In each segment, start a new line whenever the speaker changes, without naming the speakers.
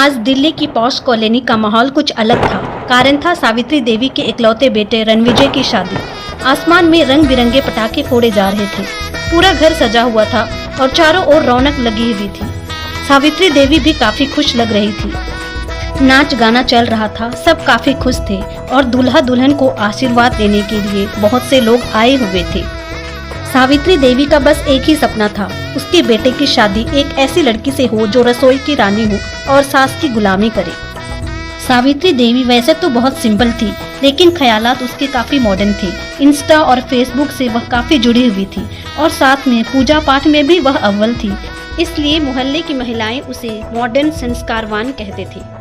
आज दिल्ली की posh colony का माहौल कुछ अलग था। कारण था सावित्री देवी के इकलौते बेटे रणविजय की शादी। आसमान में रंग बिरंगे पटाखे फोड़े जा रहे थे। पूरा घर सजा हुआ था और चारों ओर रौनक लगी हुई थी। सावित्री देवी भी काफी खुश लग रही थी। नाच गाना चल रहा था, सब काफी खुश थे और दूल्हा दुल्हन को आशीर्वाद देने के लिए बहुत से लोग आए हुए थे। सावित्री देवी का बस एक ही सपना था, उसके बेटे की शादी एक ऐसी लड़की से हो जो रसोई की रानी हो और सास की गुलामी करे। सावित्री देवी वैसे तो बहुत सिंपल थी, लेकिन ख्यालात उसके काफी मॉडर्न थे। इंस्टा और फेसबुक से वह काफी जुड़ी हुई थी और साथ में पूजा पाठ में भी वह अव्वल थी। इसलिए मोहल्ले की महिलाएं उसे मॉडर्न संस्कारवान कहते थे।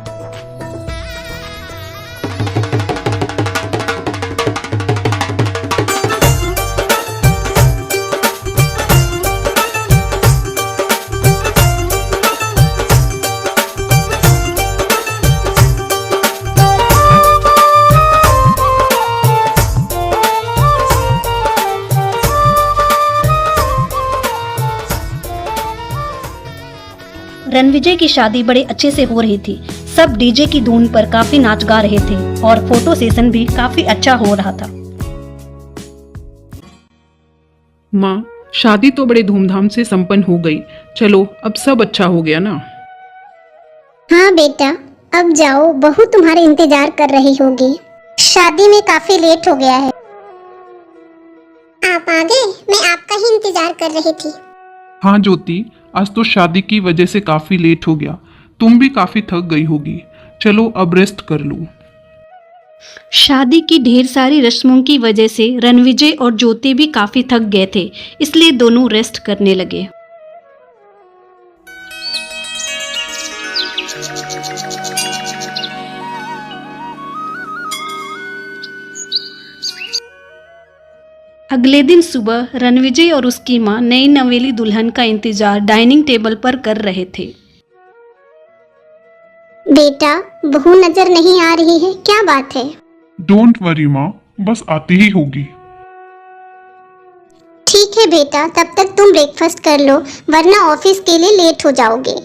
रणविजय की शादी बड़े अच्छे से हो रही थी। सब डीजे की धुन पर काफी नाच गा रहे थे और फोटो सेशन भी काफी अच्छा हो रहा था।
माँ, शादी तो बड़े धूमधाम से संपन्न हो गई। चलो अब सब अच्छा हो गया ना।
हाँ बेटा, अब जाओ, बहू तुम्हारे इंतजार कर रही होगी। शादी में काफी लेट हो गया है। आप आ गए? मैं आपका ही इंतजार कर रही थी।
हाँ ज्योति, आज तो शादी की वजह से काफी लेट हो गया। तुम भी काफी थक गई होगी। चलो अब रेस्ट कर लो।
शादी की ढेर सारी रस्मों की वजह से रणविजय और ज्योति भी काफी थक गए थे, इसलिए दोनों रेस्ट करने लगे। अगले दिन सुबह रणविजय और उसकी मां नई नवेली दुल्हन का इंतजार डाइनिंग टेबल पर कर रहे थे।
बेटा, बहू नजर नहीं आ रही है, क्या बात है?
डोंट वरी माँ, बस आती ही होगी।
ठीक है बेटा, तब तक तुम ब्रेकफास्ट कर लो, वरना ऑफिस के लिए लेट हो जाओगे।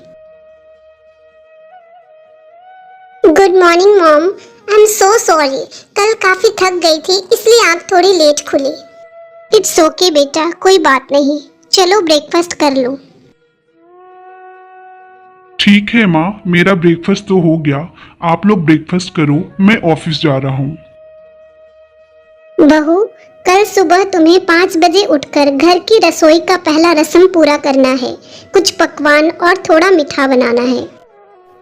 Good morning mom, I am so sorry. कल काफी थक गई थी, इसलिए आँख थोड़ी लेट खुली। इट्स ओके बेटा, कोई बात नहीं। चलो ब्रेकफास्ट कर लो।
ठीक है माँ, मेरा ब्रेकफास्ट तो हो गया। आप लोग ब्रेकफास्ट करो, मैं ऑफिस जा रहा हूँ।
बहू, कल सुबह तुम्हें 5 बजे उठकर घर की रसोई का पहला रस्म पूरा करना है। कुछ पकवान और थोड़ा मीठा बनाना है।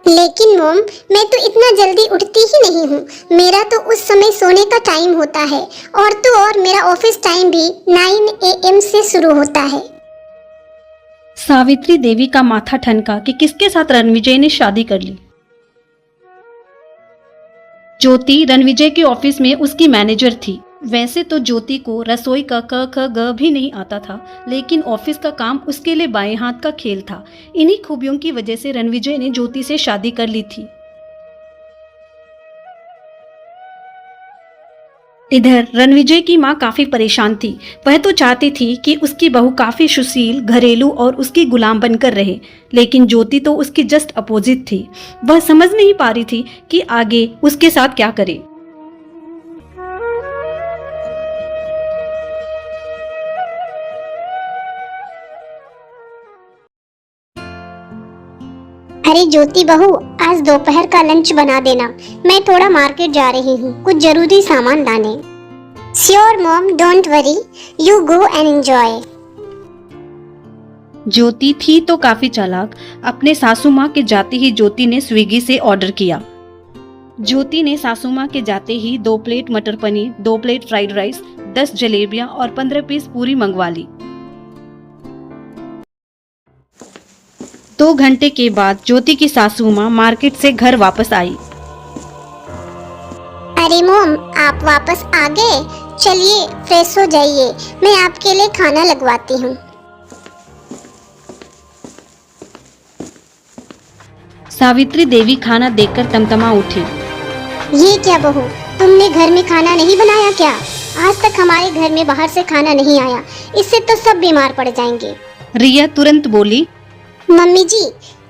लेकिन मॉम, मैं तो इतना जल्दी उठती ही नहीं हूँ। मेरा तो उस समय सोने का टाइम होता है, और तो और मेरा ऑफिस टाइम भी 9 AM से शुरू होता है।
सावित्री देवी का माथा ठनका कि किसके साथ रणविजय ने शादी कर ली। ज्योति रणविजय के ऑफिस में उसकी मैनेजर थी। वैसे तो ज्योति को रसोई का क ख ग भी नहीं आता था, लेकिन ऑफिस का काम उसके लिए बाएं हाथ का खेल था। इन्हीं खूबियों की वजह से रणविजय ने ज्योति से शादी कर ली थी। इधर रणविजय की मां काफी परेशान थी। वह तो चाहती थी कि उसकी बहू काफी सुशील, घरेलू और उसकी गुलाम बनकर रहे, लेकिन ज्योति तो उसकी जस्ट अपोजिट थी। वह समझ नहीं पा रही थी कि आगे उसके साथ क्या करे।
अरे ज्योति बहू, आज दोपहर का लंच बना देना। मैं थोड़ा मार्केट जा रही हूँ, कुछ जरूरी सामान लाने। Sure mom, don't worry, you go and enjoy.
Jyoti थी तो काफी चालाक। अपने सासू माँ के जाते ही ज्योति ने स्विगी से ऑर्डर किया। ज्योति ने सासू माँ के जाते ही 2 प्लेट मटर पनीर, 2 प्लेट फ्राइड राइस, 10 जलेबियां और 15 पीस पूरी मंगवा ली। 2 घंटे के बाद ज्योति की सासू माँ मार्केट से घर वापस आई।
अरे मॉम, आप वापस आ गए? चलिए फ्रेश हो जाइए, मैं आपके लिए खाना लगवाती हूँ।
सावित्री देवी खाना देखकर तमतमा उठी।
ये क्या बहू, तुमने घर में खाना नहीं बनाया क्या? आज तक हमारे घर में बाहर से खाना नहीं आया, इससे तो सब बीमार पड़ जाएंगे।
रिया तुरंत बोली,
मम्मी जी,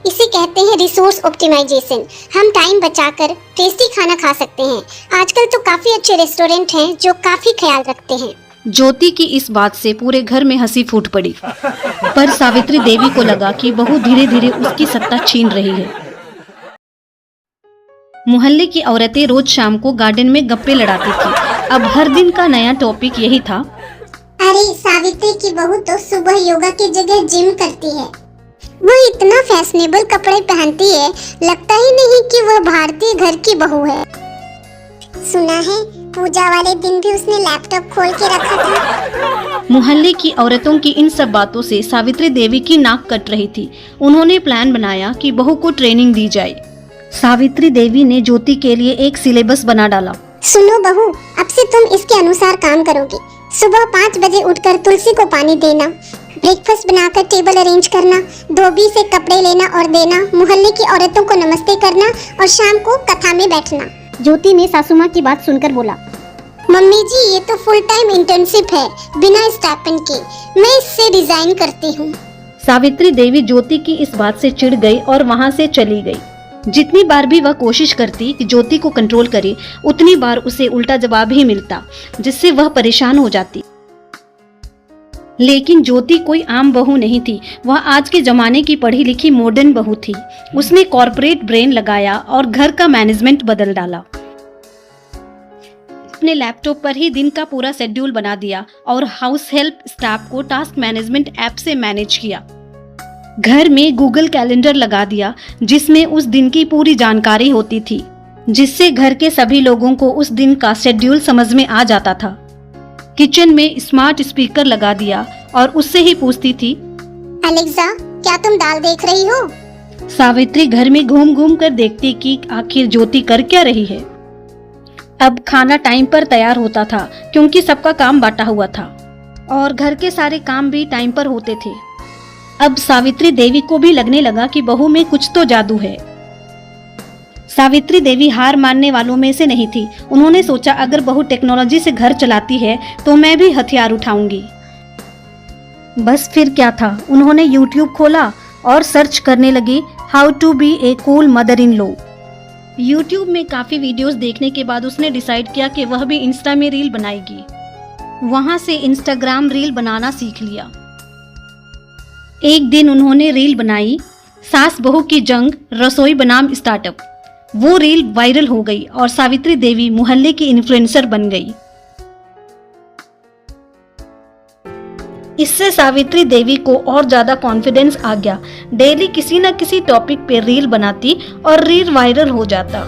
इसे कहते हैं रिसोर्स ऑप्टिमाइजेशन। हम टाइम बचाकर टेस्टी खाना खा सकते हैं। आजकल तो काफी अच्छे रेस्टोरेंट हैं जो काफी ख्याल रखते हैं।
ज्योति की इस बात से पूरे घर में हंसी फूट पड़ी, पर सावित्री देवी को लगा कि बहू धीरे धीरे उसकी सत्ता छीन रही है। मोहल्ले की औरतें रोज शाम को गार्डन में गप्पे लड़ाती थी। अब हर दिन का नया टॉपिक यही था।
अरे सावित्री की बहू तो सुबह योगा की जगह जिम करती है। वो इतना फैशनेबल कपड़े पहनती है, लगता ही नहीं कि वह भारतीय घर की बहू है। सुना है पूजा वाले दिन भी उसने लैपटॉप खोल के रखा था।
मोहल्ले की औरतों की इन सब बातों से सावित्री देवी की नाक कट रही थी। उन्होंने प्लान बनाया कि बहू को ट्रेनिंग दी जाए। सावित्री देवी ने ज्योति के लिए एक सिलेबस बना डाला।
सुनो बहू, अब से तुम इसके अनुसार काम करोगी। सुबह 5 बजे उठकर तुलसी को पानी देना, ब्रेकफास्ट बनाकर टेबल अरेंज करना, धोबी से कपड़े लेना और देना, मोहल्ले की औरतों को नमस्ते करना और शाम को कथा में बैठना।
ज्योति ने सासू माँ की बात सुनकर बोला,
मम्मी जी ये तो फुल टाइम इंटर्नशिप है, बिना स्टाइपेंड के। मैं इससे रिजाइन करती हूँ।
सावित्री देवी ज्योति की इस बात से चिढ़ गई और वहाँ से चली गई। जितनी बार भी वह कोशिश करती कि ज्योति को कंट्रोल करे, उतनी बार उसे उल्टा जवाब ही मिलता, जिससे वह परेशान हो जाती। लेकिन ज्योति कोई आम बहू नहीं थी। वह आज के जमाने की पढ़ी लिखी मॉडर्न बहू थी। उसने कॉर्पोरेट ब्रेन लगाया और घर का मैनेजमेंट बदल डाला। अपने लैपटॉप पर ही दिन का पूरा शेड्यूल बना दिया और हाउस हेल्प स्टाफ को टास्क मैनेजमेंट ऐप से मैनेज किया। घर में गूगल कैलेंडर लगा दिया, जिसमें उस दिन की पूरी जानकारी होती थी, जिससे घर के सभी लोगों को उस दिन का शेड्यूल समझ में आ जाता था। किचन में स्मार्ट स्पीकर लगा दिया और उससे ही पूछती थी,
अलेक्सा क्या तुम दाल देख रही हो?
सावित्री घर में घूम घूम कर देखती कि आखिर ज्योति कर क्या रही है। अब खाना टाइम पर तैयार होता था, क्योंकि सबका काम बांटा हुआ था और घर के सारे काम भी टाइम पर होते थे। अब सावित्री देवी को भी लगने लगा कि बहू में कुछ तो जादू है। सावित्री देवी हार मानने वालों में से नहीं थी। उन्होंने सोचा, अगर बहू टेक्नोलॉजी से घर चलाती है तो मैं भी हथियार उठाऊंगी। बस फिर क्या था, उन्होंने YouTube खोला और सर्च करने लगी how to be a cool mother in law. YouTube में काफी वीडियोस देखने के बाद उसने डिसाइड किया कि वह भी इंस्टा में रील बनाएगी। वहां से इंस्टाग्राम रील बनाना सीख लिया। एक दिन उन्होंने रील बनाई, सास बहू की जंग रसोई बनाम स्टार्टअप। वो रील वायरल हो गई और सावित्री देवी मोहल्ले की इन्फ्लुएंसर बन गई। इससे सावित्री देवी को और ज्यादा कॉन्फिडेंस आ गया। डेली किसी न किसी टॉपिक पे रील बनाती और रील वायरल हो जाता।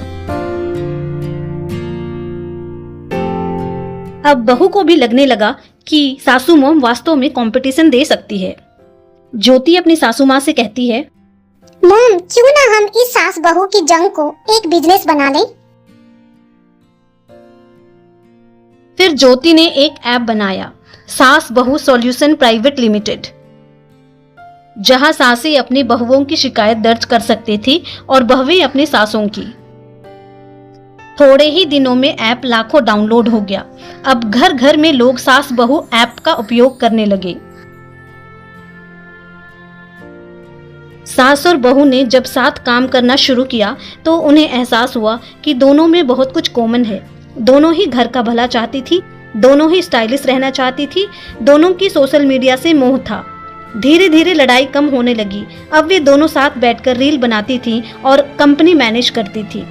अब बहू को भी लगने लगा कि सासू मॉम वास्तव में कंपटीशन दे सकती है। ज्योति अपनी सासू माँ से कहती है,
मॉम क्यों ना हम इस सास बहू की जंग को एक बिजनेस बना लें?
फिर ज्योति ने एक ऐप बनाया, सास बहू सॉल्यूशन प्राइवेट लिमिटेड, जहां सासें अपनी बहुओं की शिकायत दर्ज कर सकती थी और बहुएं अपनी सासों की। थोड़े ही दिनों में ऐप लाखों डाउनलोड हो गया। अब घर घर में लोग सास बहू ऐप का उपयोग करने लगे। सास और बहू ने जब साथ काम करना शुरू किया तो उन्हें एहसास हुआ कि दोनों में बहुत कुछ कॉमन है। दोनों ही घर का भला चाहती थी, दोनों ही स्टाइलिश रहना चाहती थी, दोनों की सोशल मीडिया से मोह था। धीरे धीरे लड़ाई कम होने लगी। अब वे दोनों साथ बैठकर रील बनाती थीं और कंपनी मैनेज करती थी।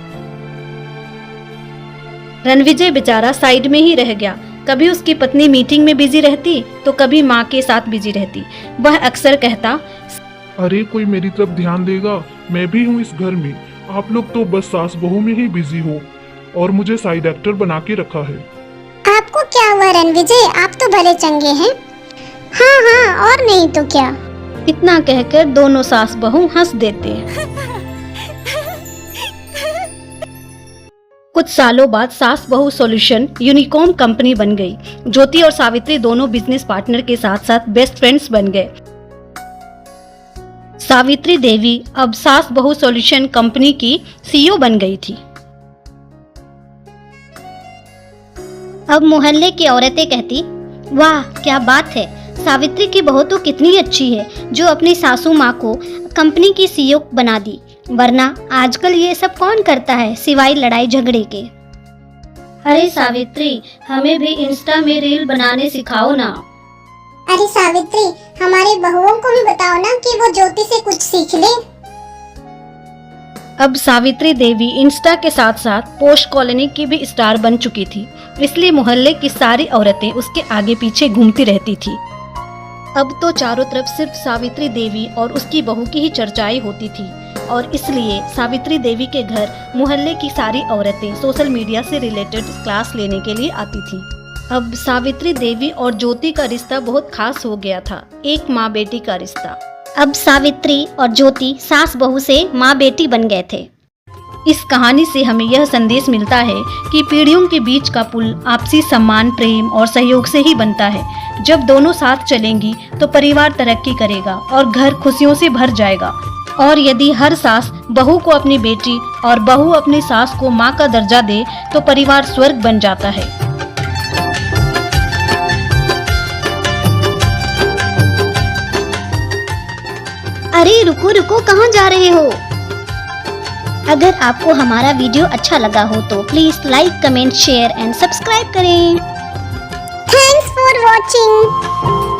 रणविजय बेचारा साइड में ही रह गया। कभी उसकी पत्नी मीटिंग में बिजी रहती तो कभी माँ के साथ बिजी रहती। वह अक्सर कहता,
अरे कोई मेरी तरफ ध्यान देगा, मैं भी हूँ इस घर में। आप लोग तो बस सास बहू में ही बिजी हो और मुझे साइड एक्टर बना के रखा है।
आपको क्या हुआ रणविजय, आप तो भले चंगे हैं। हाँ हाँ और नहीं तो क्या।
इतना कहकर दोनों सास बहू हंस देते। कुछ सालों बाद सास बहू सॉल्यूशन यूनिकॉर्न कंपनी बन गई। ज्योति और सावित्री दोनों बिजनेस पार्टनर के साथ साथ बेस्ट फ्रेंड्स बन गए। सावित्री देवी अब सास बहू सॉल्यूशन कंपनी की सीईओ बन गई थी।
अब मोहल्ले की औरतें कहती, वाह क्या बात है, सावित्री की बहू तो कितनी अच्छी है जो अपनी सासू माँ को कंपनी की सीईओ बना दी, वरना आजकल ये सब कौन करता है सिवाय लड़ाई झगड़े के।
अरे सावित्री, हमें भी इंस्टा में रील बनाने सिखाओ ना।
अरे सावित्री, हमारी बहुओं को भी बताओ ना कि वो ज्योति से कुछ सीख ले।
अब सावित्री देवी इंस्टा के साथ साथ पोस्ट कॉलोनी की भी स्टार बन चुकी थी, इसलिए मोहल्ले की सारी औरतें उसके आगे पीछे घूमती रहती थी। अब तो चारों तरफ सिर्फ सावित्री देवी और उसकी बहू की ही चर्चाएं होती थी और इसलिए सावित्री देवी के घर मोहल्ले की सारी औरतें सोशल मीडिया से रिलेटेड क्लास लेने के लिए आती थी। अब सावित्री देवी और ज्योति का रिश्ता बहुत खास हो गया था, एक माँ बेटी का रिश्ता।
अब सावित्री और ज्योति सास बहू से माँ बेटी बन गए थे।
इस कहानी से हमें यह संदेश मिलता है कि पीढ़ियों के बीच का पुल आपसी सम्मान, प्रेम और सहयोग से ही बनता है। जब दोनों साथ चलेंगी तो परिवार तरक्की करेगा और घर खुशियों से भर जाएगा। और यदि हर सास बहू को अपनी बेटी और बहू अपनी सास को माँ का दर्जा दे तो परिवार स्वर्ग बन जाता है।
अरे रुको रुको, कहाँ जा रहे हो? अगर आपको हमारा वीडियो अच्छा लगा हो तो please like, comment, share and subscribe करें।
Thanks for watching.